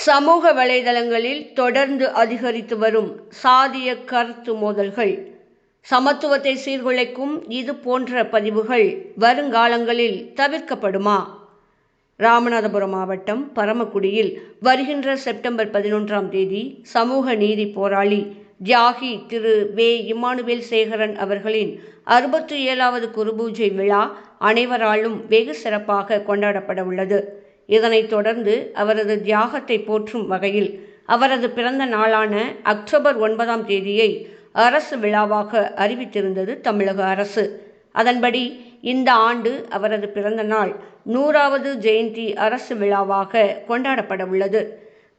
சமூக வலைதளங்களில் தொடர்ந்து அதிகரித்து வரும் சாதிய கருத்து மோதல்கள், சமத்துவத்தை சீர்குலைக்கும் இது போன்ற பதிவுகள் வருங்காலங்களில் தவிர்க்கப்படுமா? ராமநாதபுரம் மாவட்டம் பரமக்குடியில் வருகின்ற செப்டம்பர் 11ஆம் தேதி சமூக நீதி போராளி தியாகி திரு வே. இம்மானுவேல் சேகரன் அவர்களின் 67வது குருபூஜை விழா அனைவராலும் வெகு சிறப்பாக கொண்டாடப்பட உள்ளது. இதனைத் தொடர்ந்து அவரது தியாகத்தை போற்றும் வகையில் அவரது பிறந்த நாளான அக்டோபர் 9ஆம் தேதியை அரசு விழாவாக அறிவித்திருந்தது தமிழக அரசு. அதன்படி இந்த ஆண்டு அவரது பிறந்த நாள் 100வது ஜெயந்தி அரசு விழாவாக கொண்டாடப்பட உள்ளது.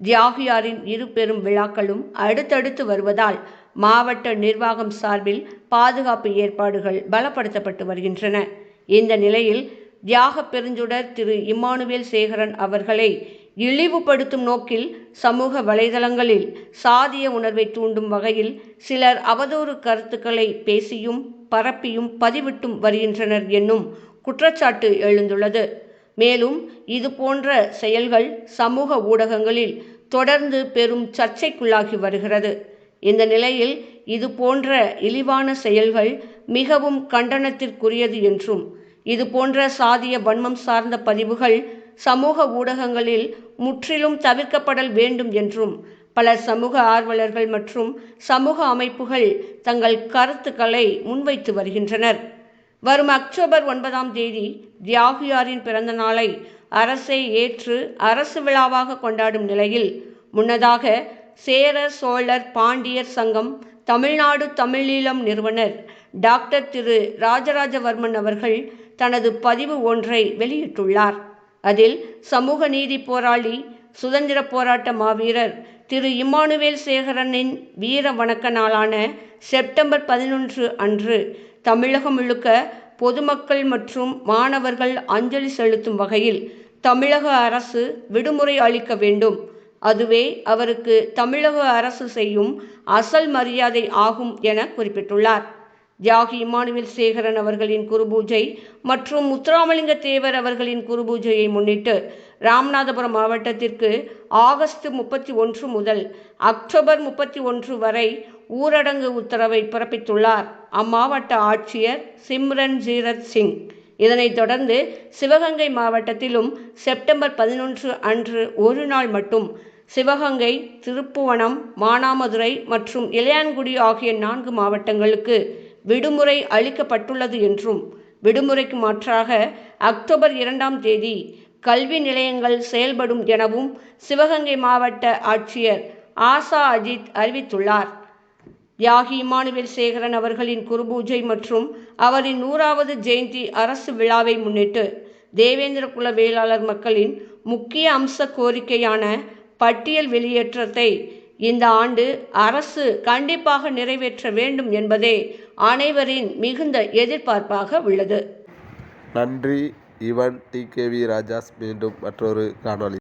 தியாகியாரின் இரு பெரும் விழாக்களும் அடுத்தடுத்து வருவதால் மாவட்ட நிர்வாகம் சார்பில் பாதுகாப்பு ஏற்பாடுகள் பலப்படுத்தப்பட்டு வருகின்றன. இந்த நிலையில் தியாக பெருஞ்சுடர் திரு இம்மானுவேல் சேகரன் அவர்களை இழிவுபடுத்தும் நோக்கில் சமூக வலைதளங்களில் சாதிய உணர்வை தூண்டும் வகையில் சிலர் அவதூறு கருத்துக்களை பேசியும் பரப்பியும் பதிவிட்டும் வருகின்றனர் என்னும் குற்றச்சாட்டு எழுந்துள்ளது. மேலும் இது போன்ற செயல்கள் சமூக ஊடகங்களில் தொடர்ந்து பெரும் சர்ச்சைக்குள்ளாகி வருகிறது. இந்த நிலையில் இது போன்ற இழிவான செயல்கள் மிகவும் கண்டனத்திற்குரியது என்றும், இது போன்ற சாதிய வன்மம் சார்ந்த பதிவுகள் சமூக ஊடகங்களில் முற்றிலும் தவிர்க்கப்படல் வேண்டும் என்றும் பல சமூக ஆர்வலர்கள் மற்றும் சமூக அமைப்புகள் தங்கள் கருத்துக்களை முன்வைத்து வருகின்றனர். வரும் அக்டோபர் 9ஆம் தேதி தியாகியாரின் பிறந்த நாளை அரசை ஏற்று அரசு விழாவாக கொண்டாடும் நிலையில், முன்னதாக சேர சோழர் பாண்டியர் சங்கம் தமிழ்நாடு தமிழீழம் நிறுவனர் டாக்டர் திரு ராஜராஜவர்மன் அவர்கள் தனது பதிவு ஒன்றை வெளியிட்டுள்ளார். அதில் சமூக நீதி போராளி, சுதந்திர போராட்ட மாவீரர் திரு இம்மானுவேல் சேகரனின் வீர வணக்க நாளான செப்டம்பர் 11 அன்று தமிழகம் முழுக்க பொதுமக்கள் மற்றும் மாணவர்கள் அஞ்சலி செலுத்தும் வகையில் தமிழக அரசு விடுமுறை அளிக்க வேண்டும். அதுவே அவருக்கு தமிழக அரசு செய்யும் அசல் மரியாதை ஆகும் என குறிப்பிட்டுள்ளார். தியாகி இம்மானுவேல் சேகரன் அவர்களின் குருபூஜை மற்றும் முத்துராமலிங்க தேவர் அவர்களின் குருபூஜையை முன்னிட்டு ராமநாதபுரம் மாவட்டத்திற்கு ஆகஸ்ட் 31 முதல் அக்டோபர் 31 வரை ஊரடங்கு உத்தரவை பிறப்பித்துள்ளார் அம்மாவட்ட ஆட்சியர் சிம்ரன்ஜீரத் சிங். இதனைத் தொடர்ந்து சிவகங்கை மாவட்டத்திலும் செப்டம்பர் 11 அன்று ஒரு நாள் மட்டும் சிவகங்கை, திருப்புவனம், மானாமதுரை மற்றும் இளையான்குடி ஆகிய 4 மாவட்டங்களுக்கு விடுமுறை அளிக்கப்பட்டுள்ளது என்றும், விடுமுறைக்கு மாற்றாக அக்டோபர் 2ஆம் தேதி கல்வி நிலையங்கள் செயல்படும் எனவும் சிவகங்கை மாவட்ட ஆட்சியர் ஆசா அஜித் அறிவித்துள்ளார். தியாகி இம்மானுவேல் சேகரன் அவர்களின் குருபூஜை மற்றும் அவரின் 100வது ஜெயந்தி அரசு விழாவை முன்னிட்டு தேவேந்திர குல வேளாளர் மக்களின் முக்கிய அம்ச கோரிக்கையான பட்டியல் வெளியேற்றத்தை இந்த ஆண்டு அரசு கண்டிப்பாக நிறைவேற்ற வேண்டும் என்பதே அனைவரின் மிகுந்த எதிர்பார்ப்பாக உள்ளது. நன்றி. இவன் டி.கே.வி. ராஜாஸ். மீண்டும் மற்றொரு காணொளி.